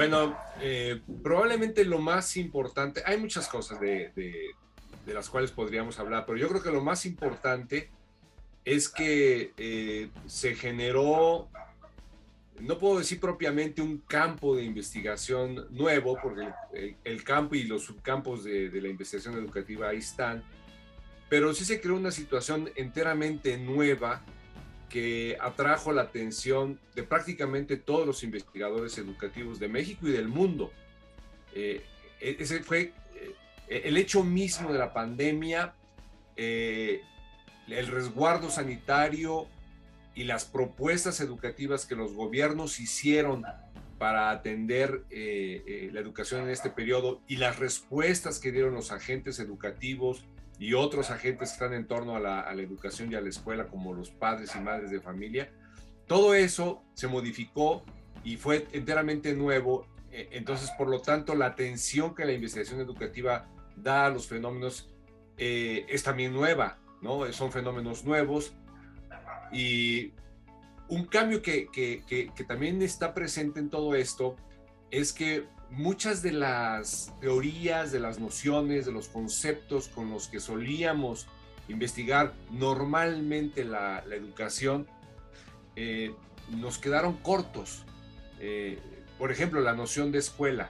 Bueno, probablemente lo más importante, hay muchas cosas de las cuales podríamos hablar, pero yo creo que lo más importante es que se generó, no puedo decir propiamente un campo de investigación nuevo, porque el campo y los subcampos de la investigación educativa ahí están, pero sí se creó una situación enteramente nueva que atrajo la atención de prácticamente todos los investigadores educativos de México y del mundo. Eh, Ese fue el hecho mismo de la pandemia, el resguardo sanitario y las propuestas educativas que los gobiernos hicieron para atender la educación en este periodo y las respuestas que dieron los agentes educativos y otros agentes que están en torno a la educación y a la escuela, como los padres y madres de familia, todo eso se modificó y fue enteramente nuevo. Entonces, por lo tanto, la atención que la investigación educativa da a los fenómenos es también nueva, ¿no? Son fenómenos nuevos. Y un cambio que también está presente en todo esto es que muchas de las teorías, de las nociones, de los conceptos con los que solíamos investigar normalmente la educación, nos quedaron cortos. Eh, por ejemplo, la noción de escuela,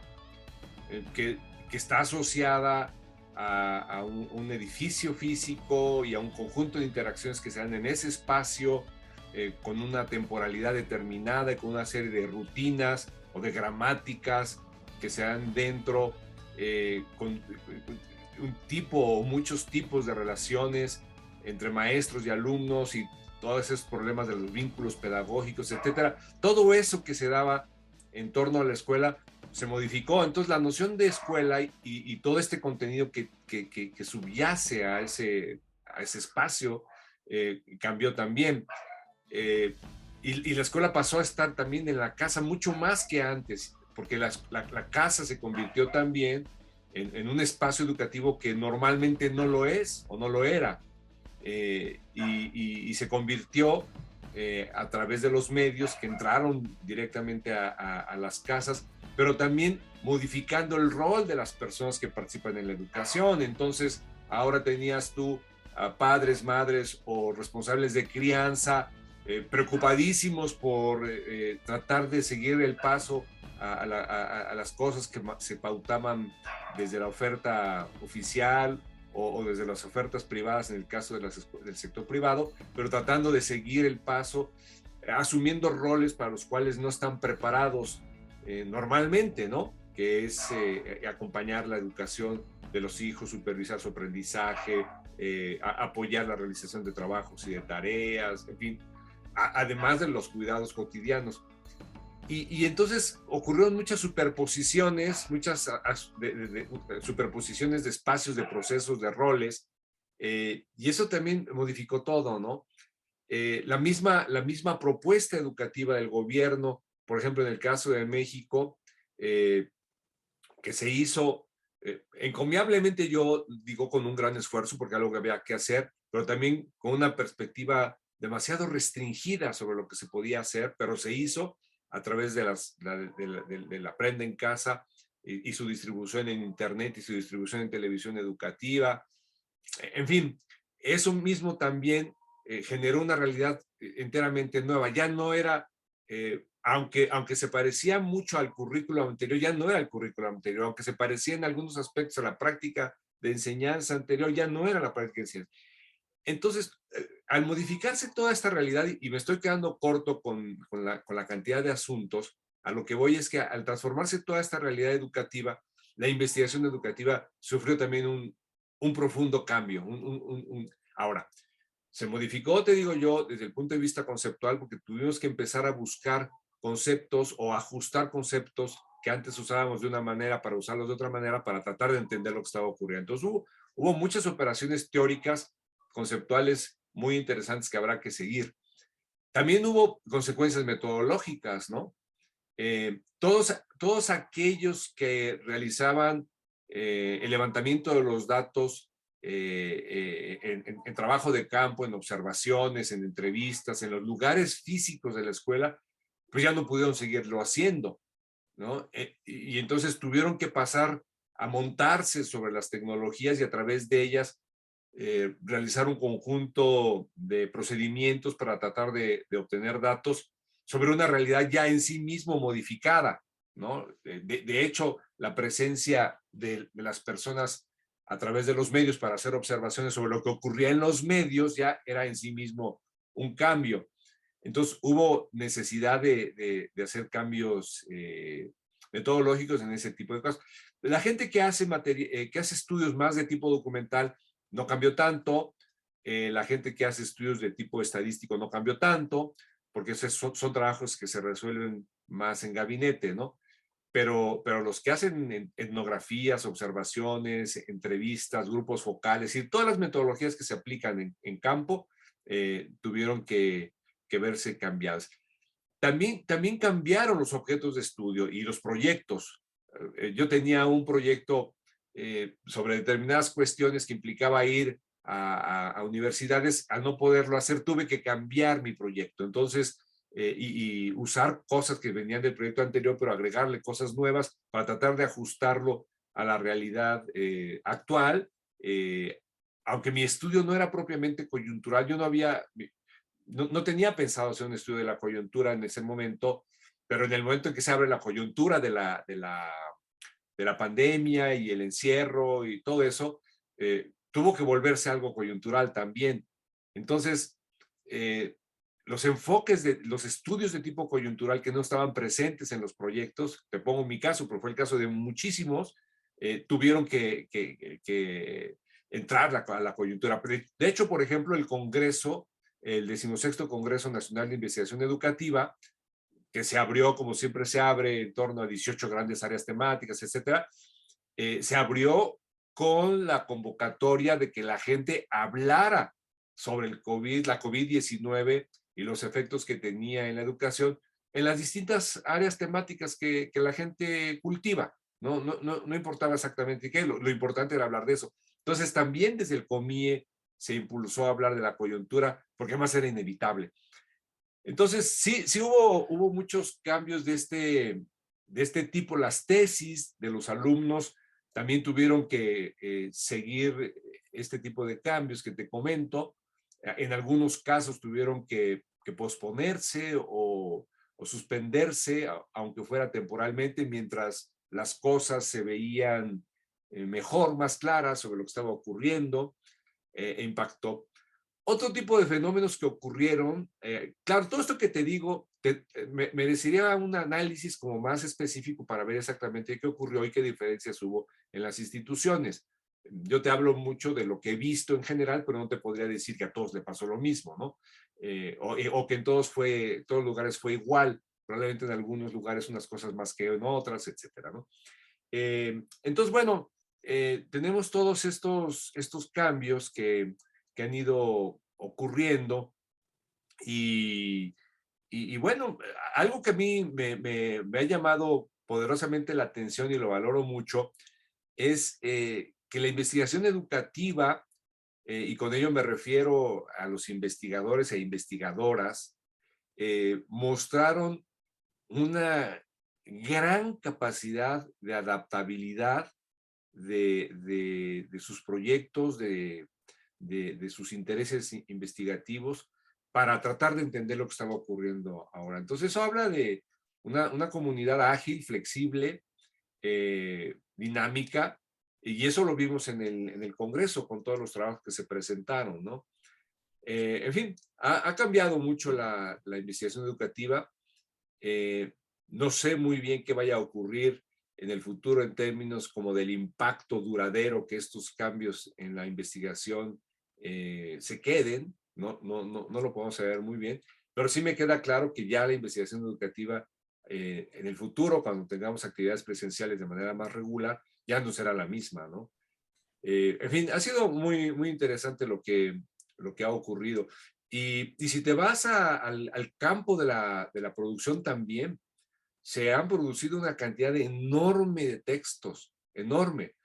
que está asociada a un edificio físico y a un conjunto de interacciones que se dan en ese espacio, con una temporalidad determinada y con una serie de rutinas o de gramáticas que se dan dentro, con un tipo o muchos tipos de relaciones entre maestros y alumnos y todos esos problemas de los vínculos pedagógicos, etcétera. Todo eso que se daba en torno a la escuela se modificó. Entonces la noción de escuela y todo este contenido que subyace a ese espacio cambió también. Eh, y la escuela pasó a estar también en la casa mucho más que antes, porque la casa se convirtió también en un espacio educativo que normalmente no lo es o no lo era. Y se convirtió a través de los medios que entraron directamente a las casas, pero también modificando el rol de las personas que participan en la educación. Entonces, ahora tenías tú a padres, madres o responsables de crianza preocupadísimos por tratar de seguir el paso a las cosas que se pautaban desde la oferta oficial o desde las ofertas privadas en el caso del sector privado, pero tratando de seguir el paso, asumiendo roles para los cuales no están preparados normalmente, ¿no? Que es acompañar la educación de los hijos, supervisar su aprendizaje, apoyar la realización de trabajos y de tareas, en fin, además de los cuidados cotidianos. Y entonces ocurrieron muchas superposiciones, muchas superposiciones de espacios, de procesos, de roles, y eso también modificó todo, ¿no? La misma propuesta educativa del gobierno, por ejemplo, en el caso de México, que se hizo encomiablemente, yo digo, con un gran esfuerzo, porque algo que había que hacer, pero también con una perspectiva demasiado restringida sobre lo que se podía hacer, pero se hizo a través de la Aprenda en Casa y su distribución en Internet y su distribución en televisión educativa. En fin, eso mismo también generó una realidad enteramente nueva. Ya no era, aunque se parecía mucho al currículum anterior, ya no era el currículum anterior, aunque se parecía en algunos aspectos a la práctica de enseñanza anterior, ya no era la práctica de enseñanza. Entonces, al modificarse toda esta realidad, y me estoy quedando corto con la cantidad de asuntos, a lo que voy es que al transformarse toda esta realidad educativa, la investigación educativa sufrió también un profundo cambio. Ahora, se modificó, te digo yo, desde el punto de vista conceptual, porque tuvimos que empezar a buscar conceptos o ajustar conceptos que antes usábamos de una manera para usarlos de otra manera para tratar de entender lo que estaba ocurriendo. Entonces hubo muchas operaciones teóricas, conceptuales muy interesantes que habrá que seguir. También hubo consecuencias metodológicas, ¿no? Todos aquellos que realizaban el levantamiento de los datos en trabajo de campo, en observaciones, en entrevistas, en los lugares físicos de la escuela, pues ya no pudieron seguirlo haciendo. ¿no? Y entonces tuvieron que pasar a montarse sobre las tecnologías y a través de ellas realizar un conjunto de procedimientos para tratar de obtener datos sobre una realidad ya en sí mismo modificada, ¿no? De hecho, la presencia de las personas a través de los medios para hacer observaciones sobre lo que ocurría en los medios ya era en sí mismo un cambio. Entonces hubo necesidad de hacer cambios metodológicos en ese tipo de cosas. La gente que hace estudios más de tipo documental no cambió tanto, la gente que hace estudios de tipo estadístico no cambió tanto, porque esos son trabajos que se resuelven más en gabinete, ¿no? Pero los que hacen etnografías, observaciones, entrevistas, grupos focales y todas las metodologías que se aplican en campo tuvieron que verse cambiadas. También cambiaron los objetos de estudio y los proyectos. Yo tenía un proyecto sobre determinadas cuestiones que implicaba ir a universidades. Al no poderlo hacer, tuve que cambiar mi proyecto. Entonces, y usar cosas que venían del proyecto anterior, pero agregarle cosas nuevas para tratar de ajustarlo a la realidad actual. Aunque mi estudio no era propiamente coyuntural, yo no tenía pensado hacer un estudio de la coyuntura en ese momento, pero en el momento en que se abre la coyuntura de la pandemia y el encierro y todo eso, tuvo que volverse algo coyuntural también. Entonces, los enfoques de los estudios de tipo coyuntural que no estaban presentes en los proyectos, te pongo mi caso, pero fue el caso de muchísimos, tuvieron que entrar a la coyuntura. De hecho, por ejemplo, el Congreso, el 16º Congreso Nacional de Investigación Educativa, que se abrió como siempre se abre en torno a 18 grandes áreas temáticas, etcétera, se abrió con la convocatoria de que la gente hablara sobre el COVID, la COVID-19 y los efectos que tenía en la educación en las distintas áreas temáticas que la gente cultiva. No importaba exactamente qué, lo importante era hablar de eso. Entonces también desde el COMIE se impulsó a hablar de la coyuntura porque además era inevitable. Entonces, sí hubo muchos cambios de este tipo. Las tesis de los alumnos también tuvieron que seguir este tipo de cambios que te comento. En algunos casos tuvieron que posponerse o suspenderse, aunque fuera temporalmente, mientras las cosas se veían mejor, más claras sobre lo que estaba ocurriendo, impactó. Otro tipo de fenómenos que ocurrieron, claro, todo esto que te digo merecería un análisis como más específico para ver exactamente qué ocurrió y qué diferencias hubo en las instituciones. Yo te hablo mucho de lo que he visto en general, pero no te podría decir que a todos le pasó lo mismo, ¿no? O que en todos lugares fue igual, probablemente en algunos lugares unas cosas más que en otras, etcétera, ¿no? Entonces, bueno, tenemos todos estos cambios que han ido ocurriendo y, y bueno, algo que a mí me ha llamado poderosamente la atención y lo valoro mucho es que la investigación educativa, y con ello me refiero a los investigadores e investigadoras, mostraron una gran capacidad de adaptabilidad de sus proyectos, de sus intereses investigativos para tratar de entender lo que estaba ocurriendo ahora. Entonces eso habla de una comunidad ágil, flexible, dinámica, y eso lo vimos en el Congreso con todos los trabajos que se presentaron, ¿no? En fin, ha cambiado mucho la investigación educativa. Eh, no sé muy bien qué vaya a ocurrir en el futuro en términos como del impacto duradero que estos cambios en la investigación se queden. No lo podemos saber muy bien, pero sí me queda claro que ya la investigación educativa en el futuro, cuando tengamos actividades presenciales de manera más regular, ya no será la misma, ¿no? En fin, ha sido muy interesante lo que ha ocurrido. Y si te vas al campo de la producción también, se han producido una cantidad enorme de textos, enorme,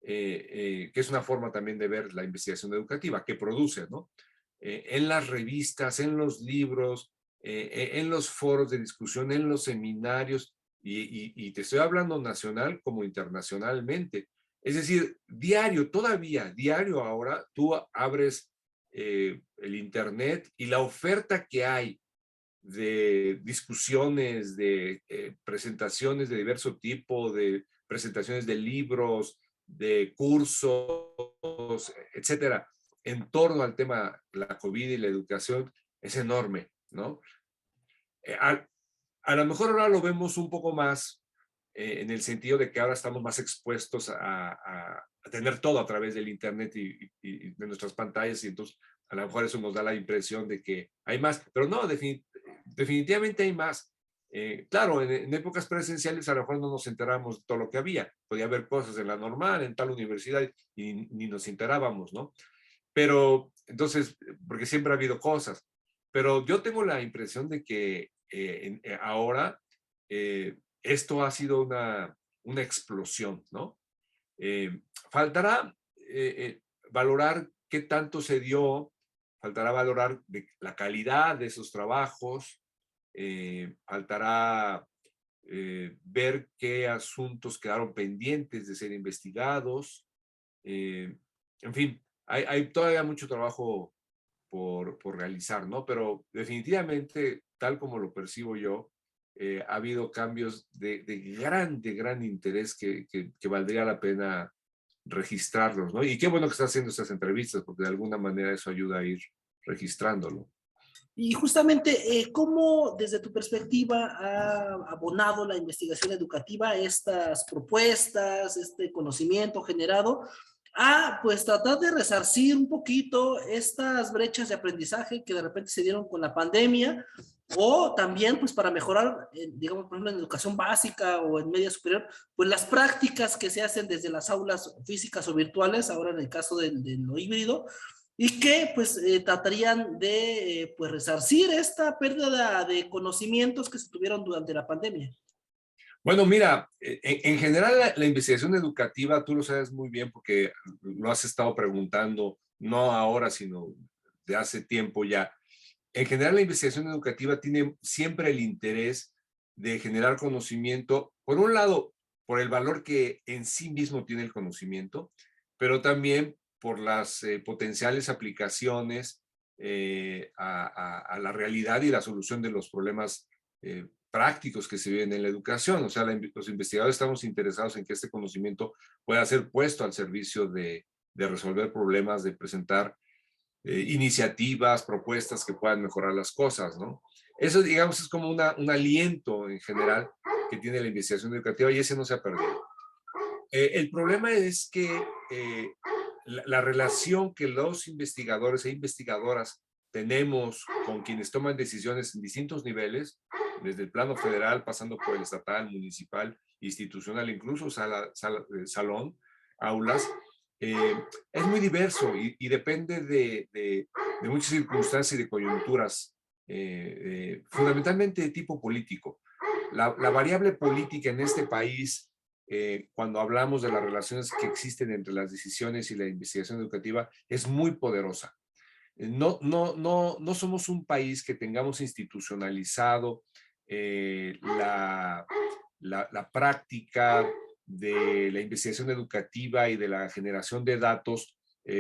que es una forma también de ver la investigación educativa, que produce, ¿no? En las revistas, en los libros, en los foros de discusión, en los seminarios, y te estoy hablando nacional como internacionalmente. Es decir, diario, todavía, diario ahora, tú abres el Internet y la oferta que hay de discusiones, de presentaciones de diverso tipo, de presentaciones de libros, de cursos, etcétera, en torno al tema de la COVID y la educación, es enorme, ¿no? Eh, a, a lo mejor ahora lo vemos un poco más en el sentido de que ahora estamos más expuestos a tener todo a través del Internet y de nuestras pantallas, y entonces a lo mejor eso nos da la impresión de que hay más, pero no, definitivamente hay más. Claro, en épocas presenciales a lo mejor no nos enteramos de todo lo que había. Podía haber cosas en la normal, en tal universidad, y ni nos enterábamos, ¿no? Pero entonces, porque siempre ha habido cosas. Pero yo tengo la impresión de que ahora esto ha sido una explosión, ¿no? Faltará valorar qué tanto se dio, faltará valorar la calidad de esos trabajos, faltará ver qué asuntos quedaron pendientes de ser investigados. En fin, hay todavía mucho trabajo por realizar, ¿no? Pero definitivamente, tal como lo percibo yo, ha habido cambios de gran interés que valdría la pena registrarlos, ¿no? Y qué bueno que está haciendo estas entrevistas, porque de alguna manera eso ayuda a ir registrándolo. Y justamente, ¿cómo desde tu perspectiva ha abonado la investigación educativa estas propuestas, este conocimiento generado, a pues tratar de resarcir un poquito estas brechas de aprendizaje que de repente se dieron con la pandemia, o también pues para mejorar, digamos, por ejemplo, en educación básica o en media superior, pues las prácticas que se hacen desde las aulas físicas o virtuales, ahora en el caso de lo híbrido, y que pues tratarían de pues resarcir esta pérdida de conocimientos que se tuvieron durante la pandemia? Bueno, mira, en general la investigación educativa, tú lo sabes muy bien porque lo has estado preguntando, no ahora, sino de hace tiempo ya. En general, la investigación educativa tiene siempre el interés de generar conocimiento, por un lado, por el valor que en sí mismo tiene el conocimiento, pero también por las potenciales aplicaciones a la realidad y la solución de los problemas prácticos que se viven en la educación. O sea, los investigadores estamos interesados en que este conocimiento pueda ser puesto al servicio de resolver problemas, de presentar iniciativas, propuestas que puedan mejorar las cosas, ¿no? Eso, digamos, es como un aliento en general que tiene la investigación educativa y ese no se ha perdido. El problema es que la relación que los investigadores e investigadoras tenemos con quienes toman decisiones en distintos niveles, desde el plano federal, pasando por el estatal, municipal, institucional, incluso salón, aulas, es muy diverso y depende de muchas circunstancias y de coyunturas, fundamentalmente de tipo político. La variable política en este país, cuando hablamos de las relaciones que existen entre las decisiones y la investigación educativa, es muy poderosa. No somos un país que tengamos institucionalizado la práctica de la investigación educativa y de la generación de datos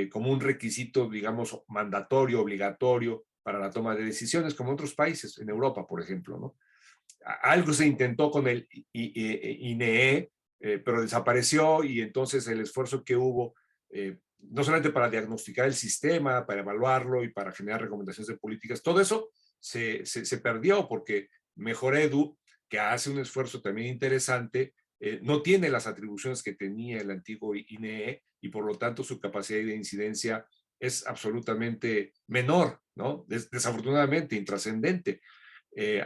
como un requisito, digamos, mandatorio, obligatorio para la toma de decisiones, como otros países, en Europa, por ejemplo, ¿no? Algo se intentó con el INEE, pero desapareció y entonces el esfuerzo que hubo, no solamente para diagnosticar el sistema, para evaluarlo y para generar recomendaciones de políticas, todo eso se perdió porque Mejor Edu, que hace un esfuerzo también interesante, no tiene las atribuciones que tenía el antiguo INEE y por lo tanto su capacidad de incidencia es absolutamente menor, ¿no? Desafortunadamente, intrascendente.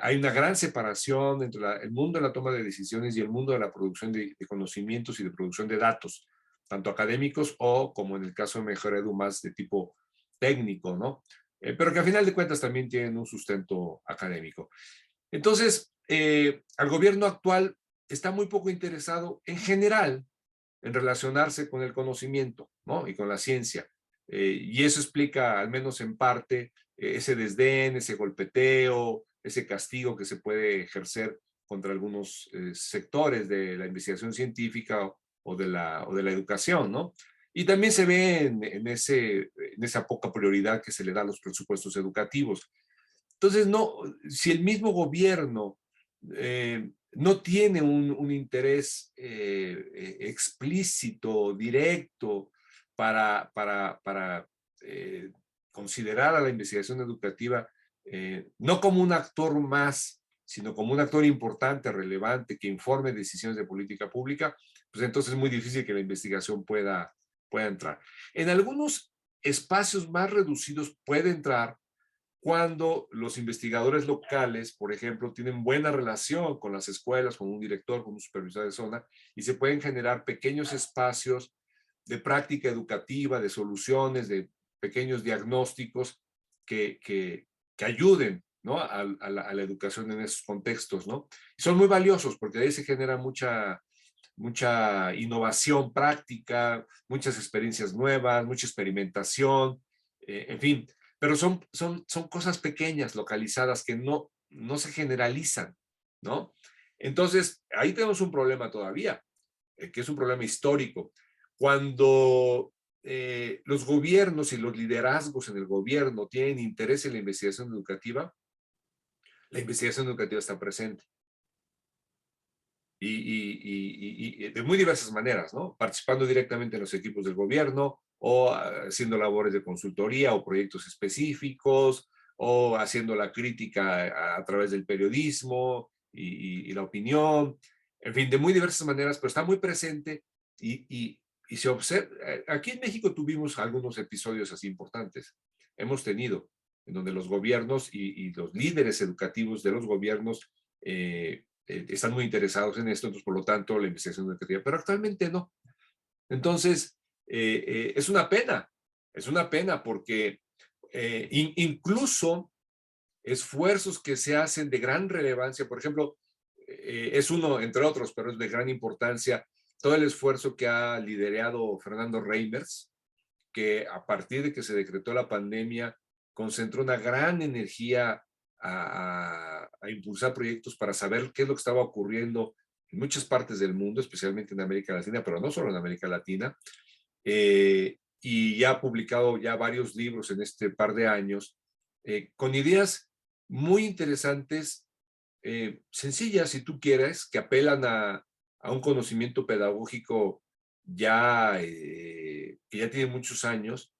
Hay una gran separación entre el mundo de la toma de decisiones y el mundo de la producción de conocimientos y de producción de datos, tanto académicos o, como en el caso de Mejor Edu, más de tipo técnico, ¿no? Pero que a final de cuentas también tienen un sustento académico. Entonces, al gobierno actual está muy poco interesado en general en relacionarse con el conocimiento, ¿no? Y con la ciencia. Y eso explica, al menos en parte, ese desdén, ese golpeteo, ese castigo que se puede ejercer contra algunos sectores de la investigación científica o de la educación, ¿no? Y también se ve en esa poca prioridad que se le da a los presupuestos educativos. Entonces, no, si el mismo gobierno no tiene un interés explícito, directo, para considerar a la investigación educativa no como un actor más, sino como un actor importante, relevante, que informe decisiones de política pública, pues entonces es muy difícil que la investigación pueda entrar. En algunos espacios más reducidos puede entrar cuando los investigadores locales, por ejemplo, tienen buena relación con las escuelas, con un director, con un supervisor de zona, y se pueden generar pequeños espacios de práctica educativa, de soluciones, de pequeños diagnósticos que ayuden, ¿no? a la educación en esos contextos, ¿no? Y son muy valiosos porque de ahí se genera mucha innovación práctica, muchas experiencias nuevas, mucha experimentación, en fin, pero son cosas pequeñas, localizadas, que no se generalizan, ¿no? Entonces, ahí tenemos un problema todavía, que es un problema histórico. Cuando los gobiernos y los liderazgos en el gobierno tienen interés en la investigación educativa está presente. Y de muy diversas maneras, ¿no? Participando directamente en los equipos del gobierno o haciendo labores de consultoría o proyectos específicos o haciendo la crítica a través del periodismo y la opinión, en fin, de muy diversas maneras, pero está muy presente y se observa. Aquí en México tuvimos algunos episodios así importantes. Hemos tenido en donde los gobiernos y los líderes educativos de los gobiernos están muy interesados en esto, entonces por lo tanto la investigación educativa, pero actualmente no. Entonces, es una pena porque incluso esfuerzos que se hacen de gran relevancia, por ejemplo, es uno entre otros, pero es de gran importancia, todo el esfuerzo que ha liderado Fernando Reimers, que a partir de que se decretó la pandemia, concentró una gran energía a impulsar proyectos para saber qué es lo que estaba ocurriendo en muchas partes del mundo, especialmente en América Latina, pero no solo en América Latina, y ya ha publicado ya varios libros en este par de años, con ideas muy interesantes, sencillas si tú quieres, que apelan a un conocimiento pedagógico que ya tiene muchos años,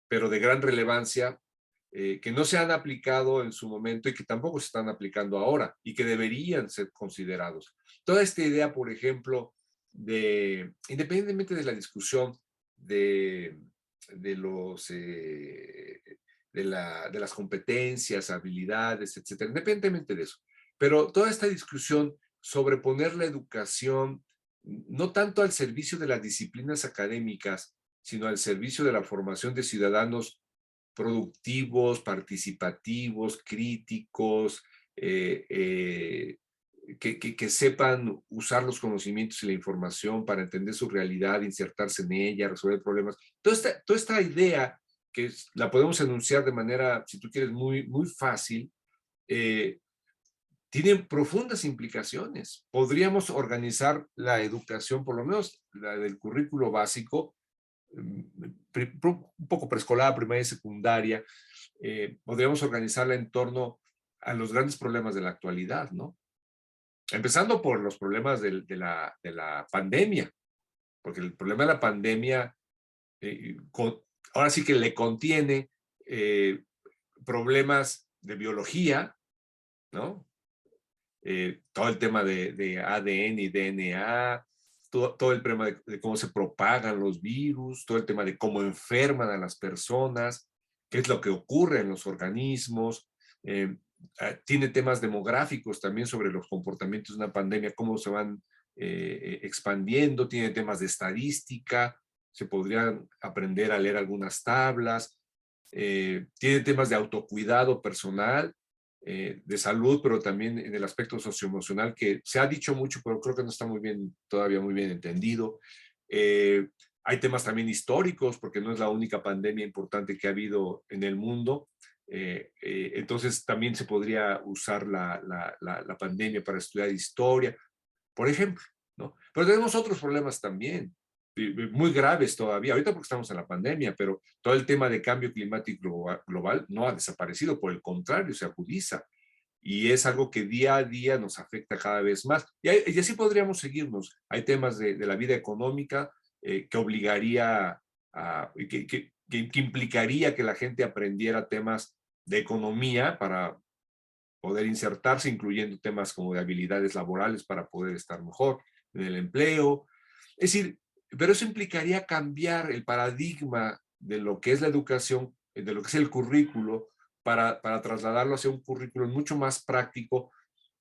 pero de gran relevancia, que no se han aplicado en su momento y que tampoco se están aplicando ahora y que deberían ser considerados. Toda esta idea, por ejemplo, independientemente de la discusión de, de los, de las competencias, habilidades, etcétera, independientemente de eso, pero toda esta discusión sobre poner la educación no tanto al servicio de las disciplinas académicas, sino al servicio de la formación de ciudadanos productivos, participativos, críticos, que sepan usar los conocimientos y la información para entender su realidad, insertarse en ella, resolver problemas. Toda esta idea que la podemos enunciar de manera, si tú quieres, muy fácil, tienen profundas implicaciones. Podríamos organizar la educación, por lo menos la del currículo básico, un poco preescolar, primaria y secundaria, podríamos organizarla en torno a los grandes problemas de la actualidad, ¿no? Empezando por los problemas de la pandemia, porque el problema de la pandemia ahora sí que le contiene problemas de biología, ¿no? Todo el tema de ADN y DNA, todo el tema de cómo se propagan los virus, todo el tema de cómo enferman a las personas, qué es lo que ocurre en los organismos. Tiene temas demográficos también sobre los comportamientos de una pandemia, cómo se van expandiendo, tiene temas de estadística, se podrían aprender a leer algunas tablas, tiene temas de autocuidado personal, de salud, pero también en el aspecto socioemocional, que se ha dicho mucho, pero creo que no está todavía muy bien entendido. Hay temas también históricos, porque no es la única pandemia importante que ha habido en el mundo. Entonces también se podría usar la pandemia para estudiar historia, por ejemplo, ¿no? Pero tenemos otros problemas también, muy graves todavía, ahorita porque estamos en la pandemia, pero todo el tema de cambio climático global no ha desaparecido, por el contrario, se agudiza. Y es algo que día a día nos afecta cada vez más. Y así podríamos seguirnos. Hay temas de la vida económica que obligaría que implicaría que la gente aprendiera temas de economía para poder insertarse, incluyendo temas como de habilidades laborales para poder estar mejor en el empleo. Es decir, pero eso implicaría cambiar el paradigma de lo que es la educación, de lo que es el currículo, para trasladarlo hacia un currículo mucho más práctico,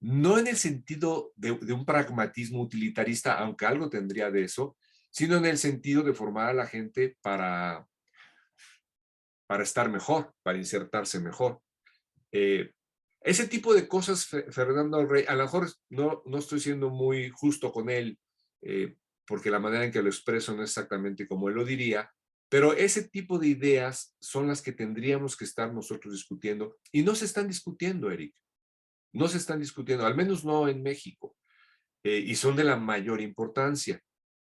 no en el sentido de un pragmatismo utilitarista, aunque algo tendría de eso, sino en el sentido de formar a la gente para estar mejor, para insertarse mejor. Eh, Ese tipo de cosas, Fernando Rey, a lo mejor no estoy siendo muy justo con él, porque la manera en que lo expreso no es exactamente como él lo diría, pero ese tipo de ideas son las que tendríamos que estar nosotros discutiendo, y no se están discutiendo, Eric, no se están discutiendo, al menos no en México, y son de la mayor importancia,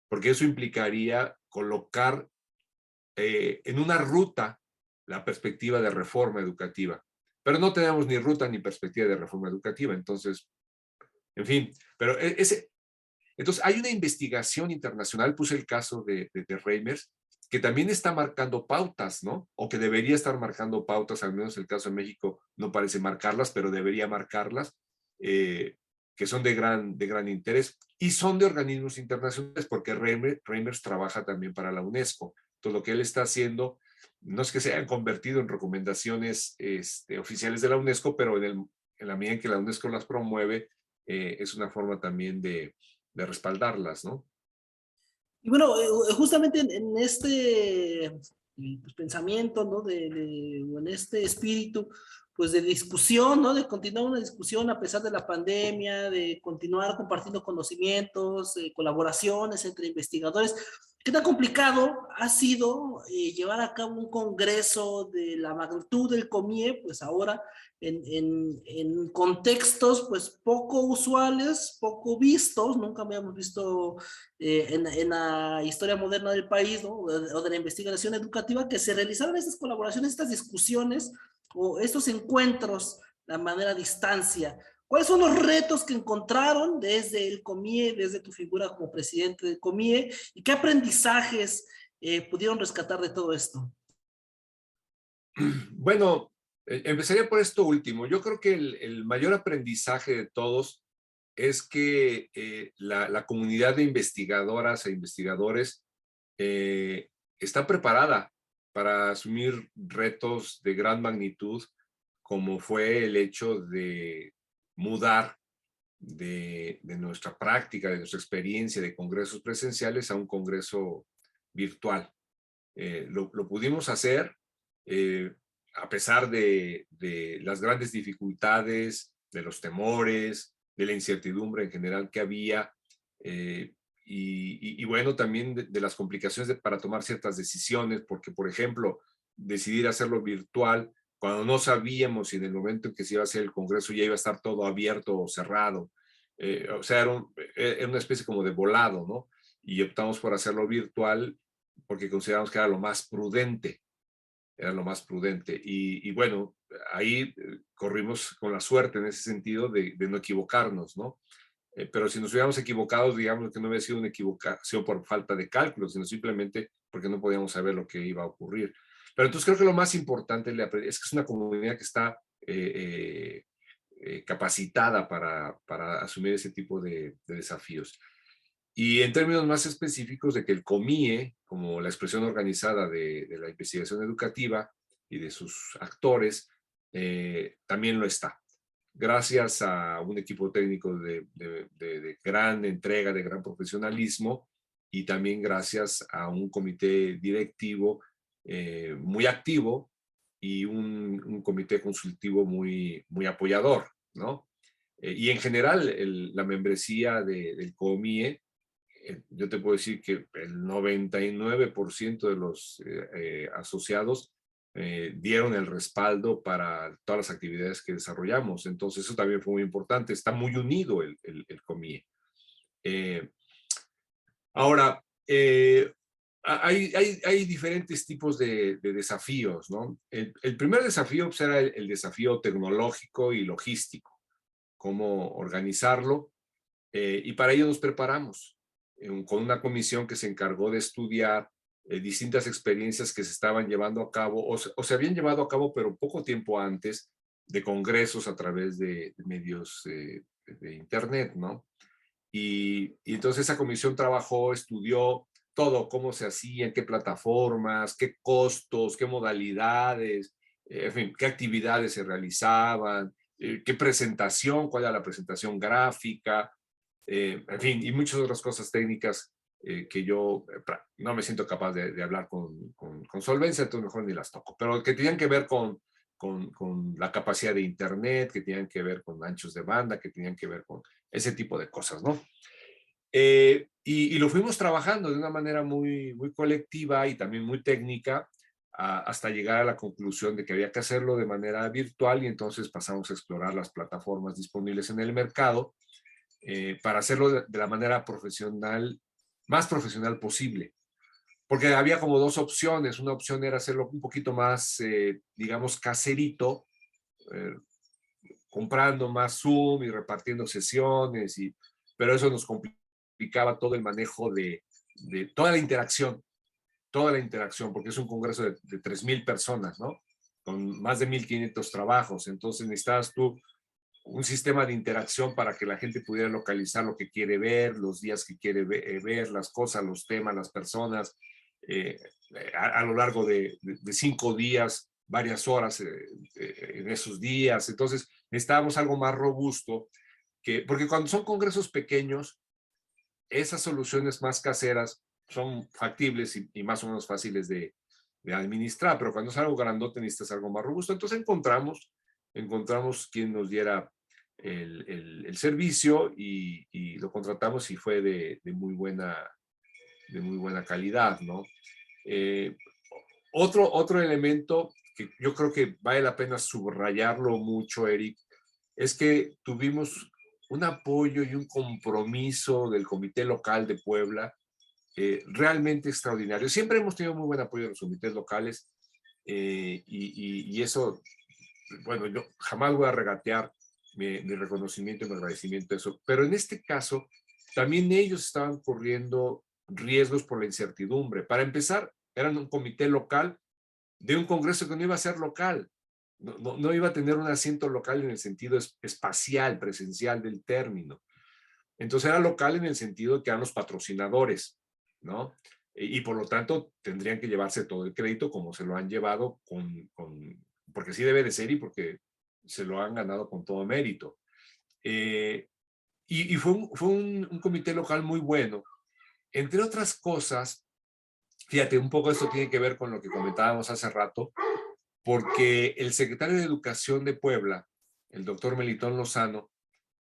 porque eso implicaría colocar en una ruta la perspectiva de reforma educativa. Pero no tenemos ni ruta ni perspectiva de reforma educativa, entonces, en fin, pero entonces hay una investigación internacional, puse el caso de Reimers, que también está marcando pautas, ¿no? O que debería estar marcando pautas, al menos el caso de México no parece marcarlas, pero debería marcarlas, que son de gran interés y son de organismos internacionales, porque Reimers trabaja también para la UNESCO. Todo lo que él está haciendo no es que se hayan convertido en recomendaciones oficiales de la UNESCO, pero en la medida en que la UNESCO las promueve, es una forma también de respaldarlas, ¿no? Y bueno, justamente en este pues, pensamiento, ¿no? O en este espíritu, pues de discusión, ¿no? De continuar una discusión a pesar de la pandemia, de continuar compartiendo conocimientos, colaboraciones entre investigadores. ¿Qué tan complicado ha sido llevar a cabo un congreso de la magnitud del COMIE, pues ahora en contextos pues poco usuales, poco vistos, nunca habíamos visto en la historia moderna del país, ¿no? O de la investigación educativa, que se realizaron estas colaboraciones, estas discusiones o estos encuentros de manera a distancia? ¿Cuáles son los retos que encontraron desde el COMIE, desde tu figura como presidente del COMIE, y qué aprendizajes pudieron rescatar de todo esto? Bueno, empezaría por esto último. Yo creo que el mayor aprendizaje de todos es que la comunidad de investigadoras e investigadores está preparada para asumir retos de gran magnitud, como fue el hecho de mudar de nuestra práctica, de nuestra experiencia de congresos presenciales a un congreso virtual. Lo pudimos hacer eh, a pesar de las grandes dificultades, de los temores, de la incertidumbre en general que había, y bueno, también de las complicaciones para tomar ciertas decisiones, porque, por ejemplo, decidir hacerlo virtual cuando no sabíamos si en el momento en que se iba a hacer el Congreso ya iba a estar todo abierto o cerrado. O sea, era una especie como de volado, ¿no? Y optamos por hacerlo virtual porque consideramos que era lo más prudente, era lo más prudente. Y bueno, ahí corrimos con la suerte en ese sentido de no equivocarnos, ¿no? Pero si nos hubiéramos equivocado, digamos que no hubiera sido una equivocación por falta de cálculo, sino simplemente porque no podíamos saber lo que iba a ocurrir. Pero entonces creo que lo más importante es que es una comunidad que está capacitada para asumir ese tipo de desafíos. Y en términos más específicos de que el COMIE, como la expresión organizada de la investigación educativa y de sus actores, también lo está. Gracias a un equipo técnico de gran entrega, de gran profesionalismo, y también gracias a un comité directivo muy activo y un comité consultivo muy apoyador, ¿no? Y en general, la membresía del COMIE, yo te puedo decir que el 99% de los asociados dieron el respaldo para todas las actividades que desarrollamos. Entonces eso también fue muy importante. Está muy unido el COMIE. Ahora, hay diferentes tipos de desafíos, ¿no? El primer desafío pues, era el desafío tecnológico y logístico, cómo organizarlo, y para ello nos preparamos con una comisión que se encargó de estudiar distintas experiencias que se estaban llevando a cabo o se habían llevado a cabo, pero poco tiempo antes, de congresos a través de medios de internet, ¿no? Y entonces esa comisión trabajó, estudió todo, cómo se hacía, en qué plataformas, qué costos, qué modalidades, en fin, qué actividades se realizaban, qué presentación, cuál era la presentación gráfica, en fin, y muchas otras cosas técnicas que yo no me siento capaz de hablar con solvencia, entonces mejor ni las toco, pero que tenían que ver con la capacidad de Internet, que tenían que ver con anchos de banda, que tenían que ver con ese tipo de cosas, ¿no? Y lo fuimos trabajando de una manera muy colectiva y también muy técnica hasta llegar a la conclusión de que había que hacerlo de manera virtual y entonces pasamos a explorar las plataformas disponibles en el mercado para hacerlo de la manera profesional, más profesional posible. Porque había como dos opciones. Una opción era hacerlo un poquito más, digamos, caserito, eh, comprando más Zoom y repartiendo sesiones, pero eso nos complicaba todo el manejo de toda la interacción, porque es un congreso de 3,000 personas, ¿no? Con más de 1,500 trabajos. Entonces necesitabas tú un sistema de interacción para que la gente pudiera localizar lo que quiere ver, los días que quiere ver, las cosas, los temas, las personas, eh, a lo largo de 5 días, varias horas en esos días. Entonces necesitábamos algo más robusto, porque cuando son congresos pequeños, esas soluciones más caseras son factibles y más o menos fáciles de administrar, pero cuando es algo grandote necesitas algo más robusto. Entonces encontramos quien nos diera el servicio y lo contratamos y fue de muy buena calidad, ¿no? Eh, otro elemento que yo creo que vale la pena subrayarlo mucho, Eric, es que tuvimos un apoyo y un compromiso del Comité Local de Puebla realmente extraordinario. Siempre hemos tenido muy buen apoyo de los comités locales y eso, bueno, yo jamás voy a regatear mi reconocimiento y mi agradecimiento a eso, pero en este caso también ellos estaban corriendo riesgos por la incertidumbre. Para empezar, eran un comité local de un congreso que no iba a ser local, no iba a tener un asiento local en el sentido espacial, presencial del término. Entonces era local en el sentido de que eran los patrocinadores, ¿no? Y por lo tanto tendrían que llevarse todo el crédito como se lo han llevado porque sí debe de ser y porque se lo han ganado con todo mérito. Y fue un comité local muy bueno. Entre otras cosas, fíjate, un poco esto tiene que ver con lo que comentábamos hace rato, porque el secretario de Educación de Puebla, el doctor Melitón Lozano,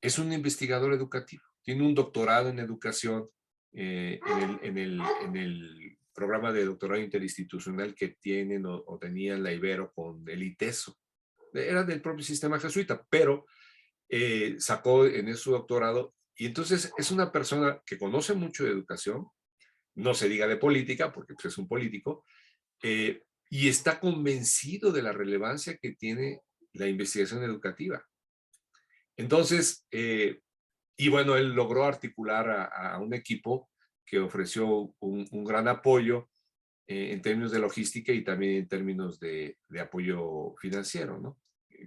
es un investigador educativo, tiene un doctorado en educación en el programa de doctorado interinstitucional que tienen o tenían la Ibero con el ITESO. Era del propio sistema jesuita, pero sacó en su doctorado y entonces es una persona que conoce mucho de educación, no se diga de política, porque pues, es un político, y está convencido de la relevancia que tiene la investigación educativa. Entonces, y bueno, él logró articular a un equipo que ofreció un gran apoyo en términos de logística y también en términos de apoyo financiero, ¿no?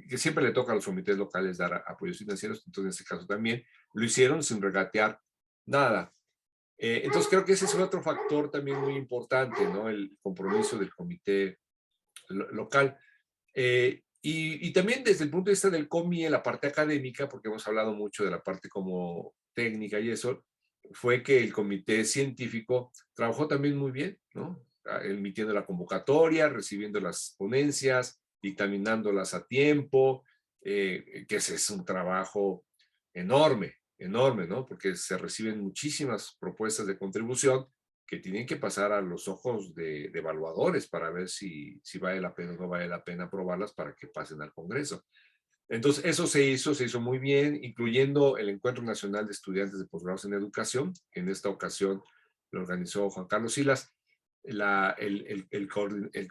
Que siempre le toca a los comités locales dar apoyos financieros, entonces en este caso también lo hicieron sin regatear nada. Entonces creo que ese es otro factor también muy importante, ¿no? El compromiso del comité local. Y también desde el punto de vista del COMIE, la parte académica, porque hemos hablado mucho de la parte como técnica y eso, fue que el comité científico trabajó también muy bien, ¿no? Emitiendo la convocatoria, recibiendo las ponencias, dictaminándolas a tiempo, que ese es un trabajo enorme, enorme, ¿no? Porque se reciben muchísimas propuestas de contribución que tienen que pasar a los ojos de evaluadores para ver si vale la pena o no vale la pena aprobarlas para que pasen al Congreso. Entonces, eso se hizo muy bien, incluyendo el Encuentro Nacional de Estudiantes de Posgrados en Educación, que en esta ocasión lo organizó Juan Carlos Silas. El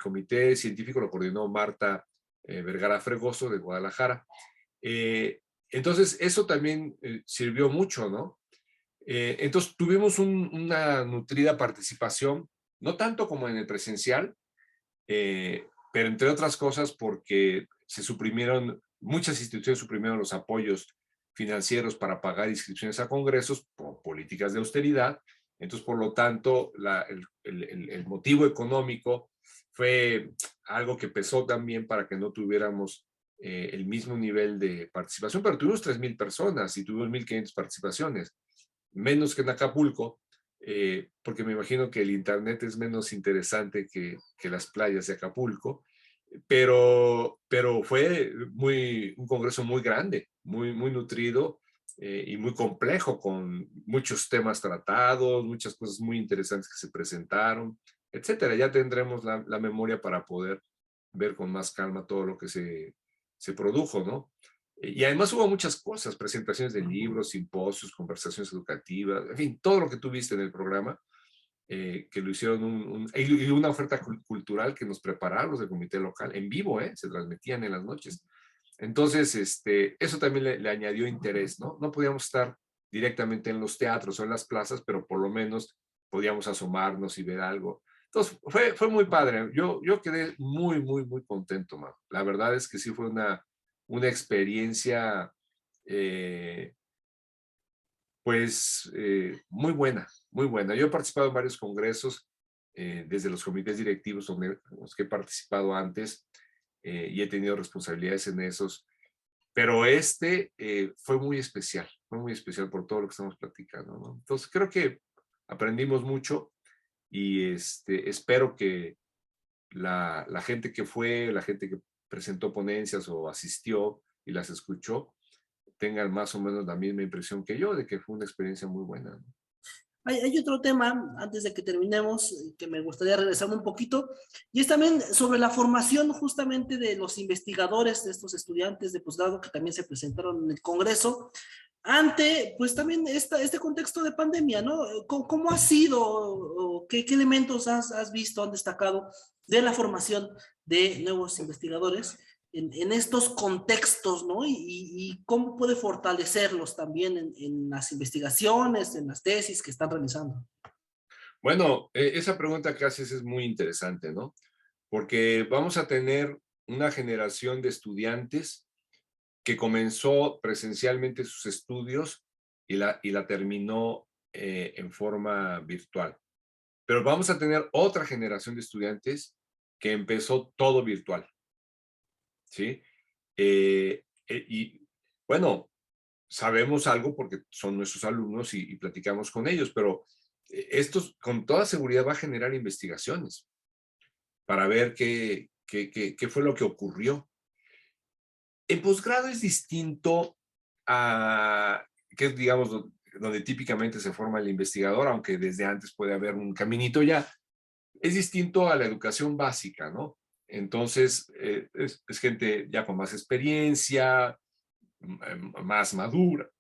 comité científico lo coordinó Marta Vergara Fregoso de Guadalajara. Entonces, eso también sirvió mucho, ¿no? Entonces, tuvimos una nutrida participación, no tanto como en el presencial, pero entre otras cosas porque muchas instituciones suprimieron los apoyos financieros para pagar inscripciones a congresos por políticas de austeridad. Entonces, por lo tanto, el motivo económico fue algo que pesó también para que no tuviéramos el mismo nivel de participación, pero tuvimos 3,000 personas y tuvimos 1,500 participaciones, menos que en Acapulco, porque me imagino que el internet es menos interesante que las playas de Acapulco, pero fue un congreso muy grande, muy nutrido y muy complejo, con muchos temas tratados, muchas cosas muy interesantes que se presentaron, etcétera. Ya tendremos la memoria para poder ver con más calma todo lo que se produjo, ¿no? Y además hubo muchas cosas, presentaciones de libros, simposios, conversaciones educativas, en fin, todo lo que tú viste en el programa, que lo hicieron y una oferta cultural que nos prepararon los del comité local, en vivo, se transmitían en las noches. Entonces, eso también le añadió interés, ¿no? No podíamos estar directamente en los teatros o en las plazas, pero por lo menos podíamos asomarnos y ver algo. Entonces, fue muy padre. Yo quedé muy contento, man. La verdad es que sí fue una experiencia, pues, muy buena, muy buena. Yo he participado en varios congresos, desde los comités directivos donde los que he participado antes, y he tenido responsabilidades en esos, pero fue muy especial por todo lo que estamos platicando, ¿no? Entonces, creo que aprendimos mucho y espero que la gente que fue, la gente que presentó ponencias o asistió y las escuchó, tengan más o menos la misma impresión que yo de que fue una experiencia muy buena, ¿no? Hay otro tema, antes de que terminemos, que me gustaría regresar un poquito, y es también sobre la formación justamente de los investigadores, de estos estudiantes de posgrado que también se presentaron en el Congreso, ante, pues también este contexto de pandemia, ¿no? ¿Cómo ha sido, o qué elementos has visto, han destacado de la formación de nuevos investigadores en estos contextos, ¿no? Y cómo puede fortalecerlos también en las investigaciones, en las tesis que están realizando? Bueno, esa pregunta que haces es muy interesante, ¿no? Porque vamos a tener una generación de estudiantes que comenzó presencialmente sus estudios y la terminó en forma virtual. Pero vamos a tener otra generación de estudiantes que empezó todo virtual, ¿sí? Y bueno, sabemos algo porque son nuestros alumnos y platicamos con ellos, pero esto con toda seguridad va a generar investigaciones para ver qué fue lo que ocurrió. El posgrado es distinto a, que es, digamos, donde típicamente se forma el investigador, aunque desde antes puede haber un caminito ya. Es distinto a la educación básica, ¿no? Entonces, es gente ya con más experiencia, más madura,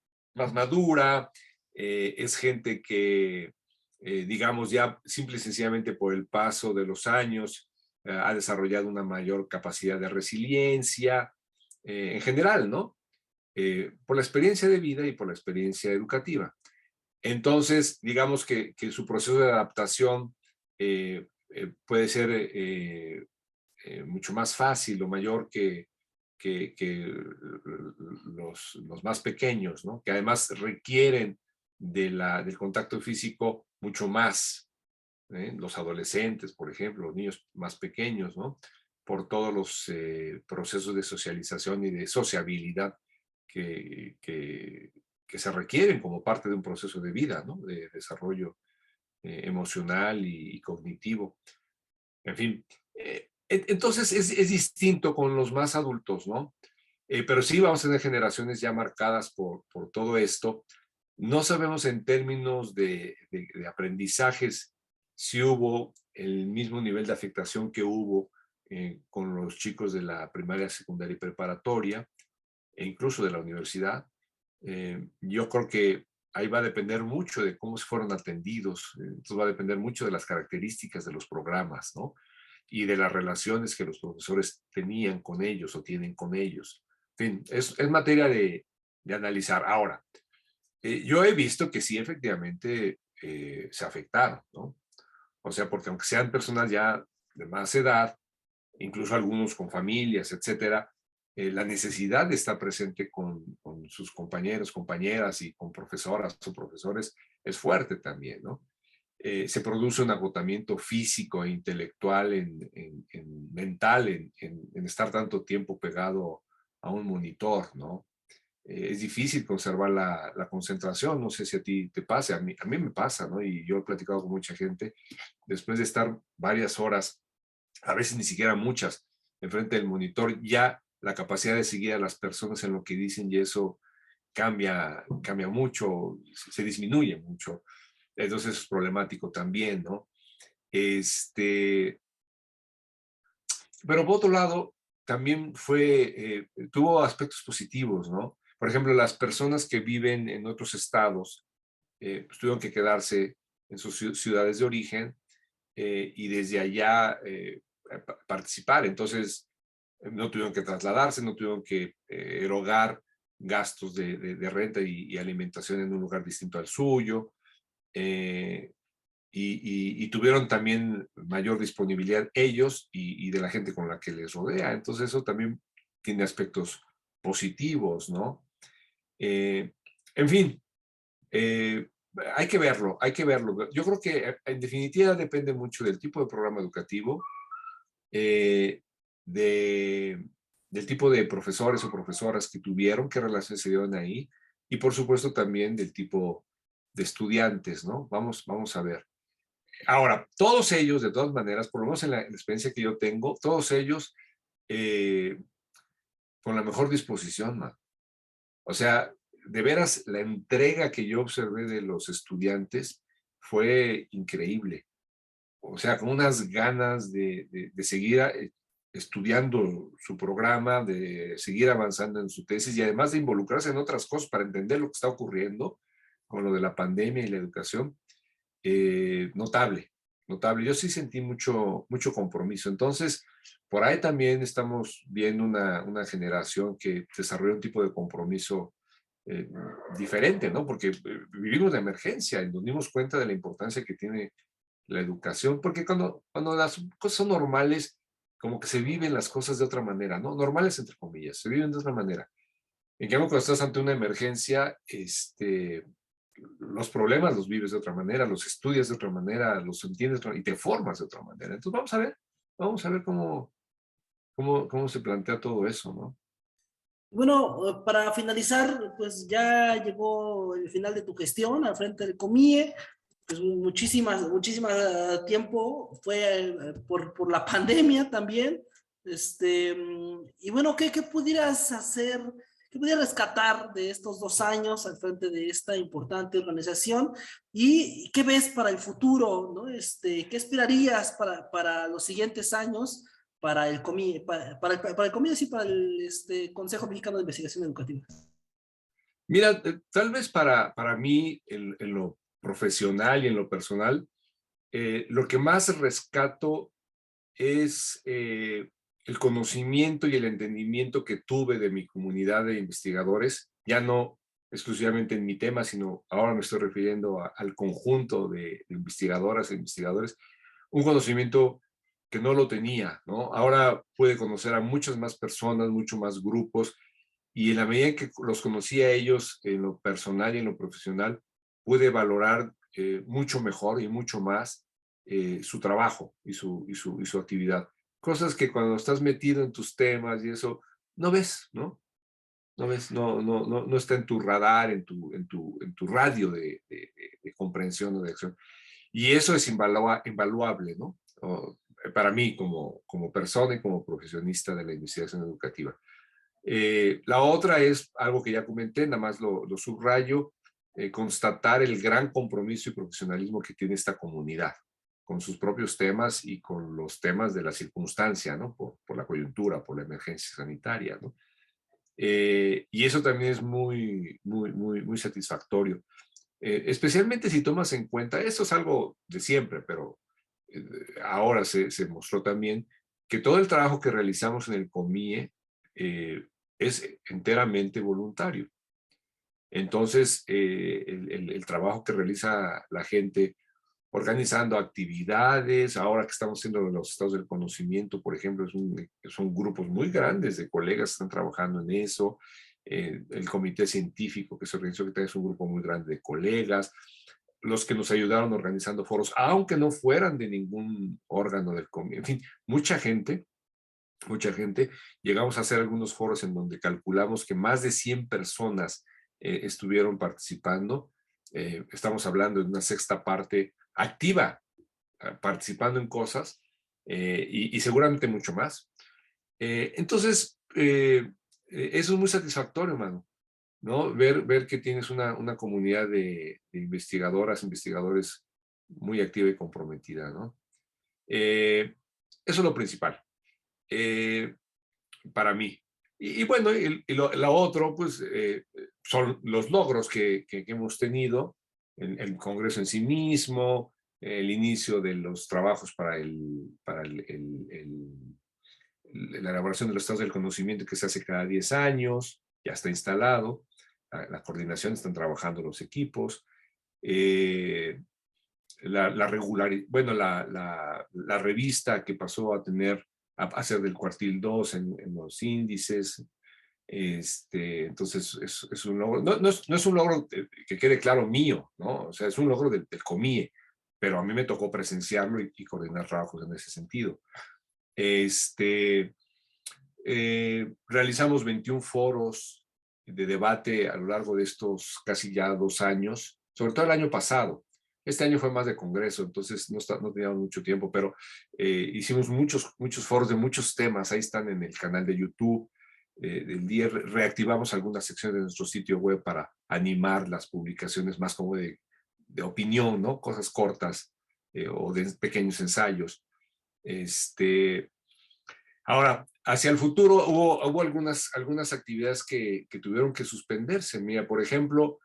es gente que, digamos, ya simple y sencillamente por el paso de los años, ha desarrollado una mayor capacidad de resiliencia, en general, ¿no? Por la experiencia de vida y por la experiencia educativa. Entonces, digamos que su proceso de adaptación puede ser mucho más fácil o mayor que los más pequeños, ¿no? Que además requieren del contacto físico mucho más. Los adolescentes, por ejemplo, los niños más pequeños, ¿no? Por todos los procesos de socialización y de sociabilidad que se requieren como parte de un proceso de vida, ¿no? De desarrollo emocional y cognitivo. En fin, entonces es distinto con los más adultos, ¿no? Pero sí vamos a tener generaciones ya marcadas por todo esto. No sabemos en términos de aprendizajes sí hubo el mismo nivel de afectación que hubo con los chicos de la primaria, secundaria y preparatoria, e incluso de la universidad. Yo creo que ahí va a depender mucho de cómo se fueron atendidos, entonces va a depender mucho de las características de los programas, ¿no? Y de las relaciones que los profesores tenían con ellos o tienen con ellos. En fin, es materia de analizar. Ahora, yo he visto que sí, efectivamente, se afectaron, ¿no? O sea, porque aunque sean personas ya de más edad, incluso algunos con familias, etcétera, la necesidad de estar presente con sus compañeros, compañeras y con profesoras o profesores es fuerte también, ¿no? Se produce un agotamiento físico e intelectual, mental, en estar tanto tiempo pegado a un monitor, ¿no? Es difícil conservar la concentración, no sé si a ti te pasa, a mí me pasa, ¿no? Y yo he platicado con mucha gente, después de estar varias horas, a veces ni siquiera muchas, enfrente del monitor, ya la capacidad de seguir a las personas en lo que dicen y eso cambia mucho, se disminuye mucho. Entonces es problemático también, ¿no? Pero por otro lado, también tuvo aspectos positivos, ¿no? Por ejemplo, las personas que viven en otros estados pues tuvieron que quedarse en sus ciudades de origen y desde allá participar. Entonces, no tuvieron que trasladarse, no tuvieron que erogar gastos de renta y alimentación en un lugar distinto al suyo. Eh, y tuvieron también mayor disponibilidad ellos y de la gente con la que les rodea. Entonces eso también tiene aspectos positivos, ¿no? Eh, en fin, eh, hay que verlo, hay que verlo. Yo creo que en definitiva depende mucho del tipo de programa educativo, eh, de, del tipo de profesores o profesoras que tuvieron, qué relaciones se dieron ahí, y por supuesto también del tipo de estudiantes, ¿no? Vamos a ver. Ahora, todos ellos, de todas maneras, por lo menos en la experiencia que yo tengo, todos ellos eh, con la mejor disposición, man. O sea, de veras, la entrega que yo observé de los estudiantes fue increíble. O sea, con unas ganas de seguir estudiando su programa, de seguir avanzando en su tesis y además de involucrarse en otras cosas para entender lo que está ocurriendo con lo de la pandemia y la educación. Notable, notable. Yo sí sentí mucho compromiso. Entonces, por ahí también estamos viendo una generación que desarrolla un tipo de compromiso eh, diferente, ¿no? Porque vivimos de emergencia y nos dimos cuenta de la importancia que tiene la educación, porque cuando las cosas son normales, como que se viven las cosas de otra manera, ¿no? Normales entre comillas, se viven de otra manera. En cambio, cuando estás ante una emergencia, los problemas los vives de otra manera, los estudias de otra manera, los entiendes y te formas de otra manera. Entonces vamos a ver cómo se plantea todo eso, ¿no? Bueno, para finalizar, pues ya llegó el final de tu gestión al frente del COMIE. Pues muchísimas tiempo fue por la pandemia también. Y bueno, ¿qué pudieras hacer, qué pudieras rescatar de estos 2 años al frente de esta importante organización? ¿Y qué ves para el futuro, ¿no? ¿Qué esperarías para los siguientes años para el COMIE, para el COMIE, sí, para el Consejo Mexicano de Investigación Educativa? Mira, tal vez para mí, en lo profesional y en lo personal, lo que más rescato es el conocimiento y el entendimiento que tuve de mi comunidad de investigadores, ya no exclusivamente en mi tema, sino ahora me estoy refiriendo al conjunto de investigadoras e investigadores, un conocimiento que no lo tenía, ¿no? Ahora pude conocer a muchas más personas, muchos más grupos, y en la medida que los conocí a ellos en lo personal y en lo profesional, pude valorar mucho mejor y mucho más su trabajo y su actividad. Cosas que cuando estás metido en tus temas y eso, no ves, ¿no? No ves, no está en tu radar, en tu radio de comprensión o de acción. Y eso es invaluable, ¿no? Para mí como persona y como profesionista de la investigación educativa. La otra es algo que ya comenté, nada más lo subrayo, constatar el gran compromiso y profesionalismo que tiene esta comunidad. con sus propios temas y con los temas de la circunstancia, ¿no? Por la coyuntura, por la emergencia sanitaria, ¿no? Y eso también es muy satisfactorio. Especialmente si tomas en cuenta, esto es algo de siempre, pero ahora se mostró también que todo el trabajo que realizamos en el COMIE es enteramente voluntario. Entonces, el trabajo que realiza la gente organizando actividades, ahora que estamos haciendo los estados del conocimiento, por ejemplo, son grupos muy grandes de colegas que están trabajando en eso. El comité científico que se organizó, que también es un grupo muy grande de colegas, los que nos ayudaron organizando foros, aunque no fueran de ningún órgano del comité, en fin, mucha gente, llegamos a hacer algunos foros en donde calculamos que más de 100 personas estuvieron participando. Estamos hablando de una sexta parte activa, participando en cosas, y seguramente mucho más. Entonces, eso es muy satisfactorio, mano, ¿no? Ver que tienes una comunidad de investigadoras, investigadores muy activa y comprometida, ¿no? Eso es lo principal. Para mí. Y bueno, lo otro, pues, son los logros que hemos tenido, el Congreso en sí mismo, el inicio de los trabajos para la elaboración de los estados del conocimiento que se hace cada 10 años, ya está instalado, la coordinación, están trabajando los equipos, bueno, la revista que pasó a tener a ser del cuartil 2 en los índices. Entonces, es un logro, no es un logro que quede claro mío, ¿no? O sea, es un logro del COMIE, pero a mí me tocó presenciarlo y coordinar trabajos en ese sentido. Realizamos 21 foros de debate a lo largo de estos casi ya 2 años, sobre todo el año pasado. Este año fue más de congreso, entonces no teníamos mucho tiempo, pero hicimos muchos foros de muchos temas. Ahí están en el canal de YouTube del día. Reactivamos algunas secciones de nuestro sitio web para animar las publicaciones más como de opinión, ¿no? Cosas cortas o de pequeños ensayos. Ahora, hacia el futuro hubo algunas actividades que tuvieron que suspenderse. Mira, por ejemplo,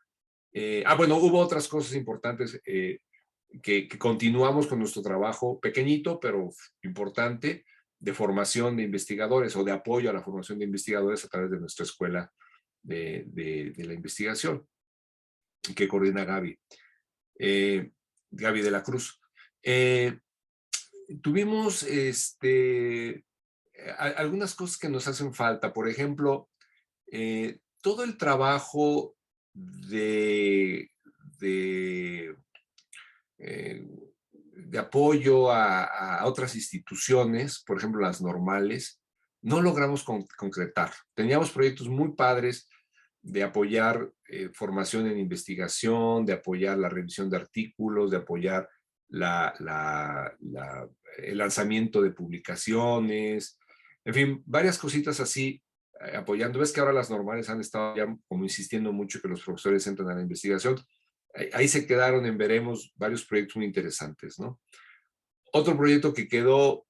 bueno, hubo otras cosas importantes que continuamos con nuestro trabajo pequeñito, pero importante, de formación de investigadores o de apoyo a la formación de investigadores a través de nuestra escuela de la investigación, que coordina Gaby de la Cruz. Tuvimos algunas cosas que nos hacen falta. Por ejemplo, todo el trabajo de apoyo a otras instituciones, por ejemplo las normales, no logramos concretar. Teníamos proyectos muy padres de apoyar formación en investigación, de apoyar la revisión de artículos, de apoyar el lanzamiento de publicaciones, en fin, varias cositas así, apoyando. Ves que ahora las normales han estado ya como insistiendo mucho que los profesores entren a la investigación. Ahí se quedaron en veremos varios proyectos muy interesantes, ¿no? Otro proyecto que quedó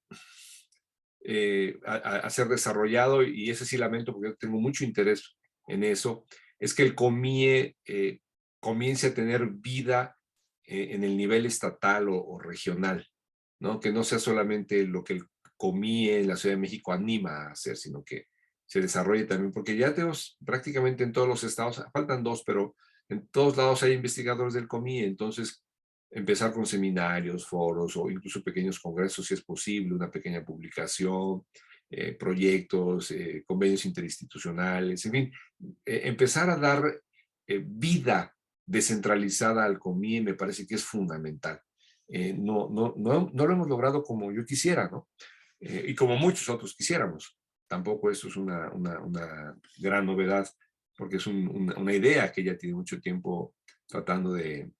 a ser desarrollado, y ese sí lamento porque yo tengo mucho interés en eso, es que el COMIE comience a tener vida en el nivel estatal o regional, ¿no? Que no sea solamente lo que el COMIE en la Ciudad de México anima a hacer, sino que se desarrolle también, porque ya tenemos prácticamente en todos los estados, faltan 2, pero en todos lados hay investigadores del COMIE. Entonces empezar con seminarios, foros o incluso pequeños congresos si es posible, una pequeña publicación, proyectos, convenios interinstitucionales, en fin, empezar a dar vida descentralizada al COMIE me parece que es fundamental. No lo hemos logrado como yo quisiera, ¿no? Y como muchos otros quisiéramos. Tampoco eso es una gran novedad, porque es una idea que ya tiene mucho tiempo tratando de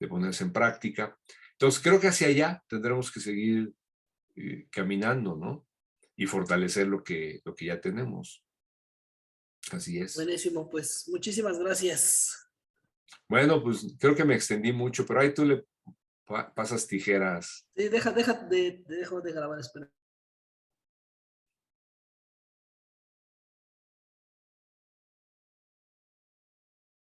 ponerse en práctica. Entonces, creo que hacia allá tendremos que seguir caminando, ¿no? Y fortalecer lo que ya tenemos. Así es. Buenísimo, pues muchísimas gracias. Bueno, pues creo que me extendí mucho, pero ahí tú le pasas tijeras. Sí, dejo de grabar, espera.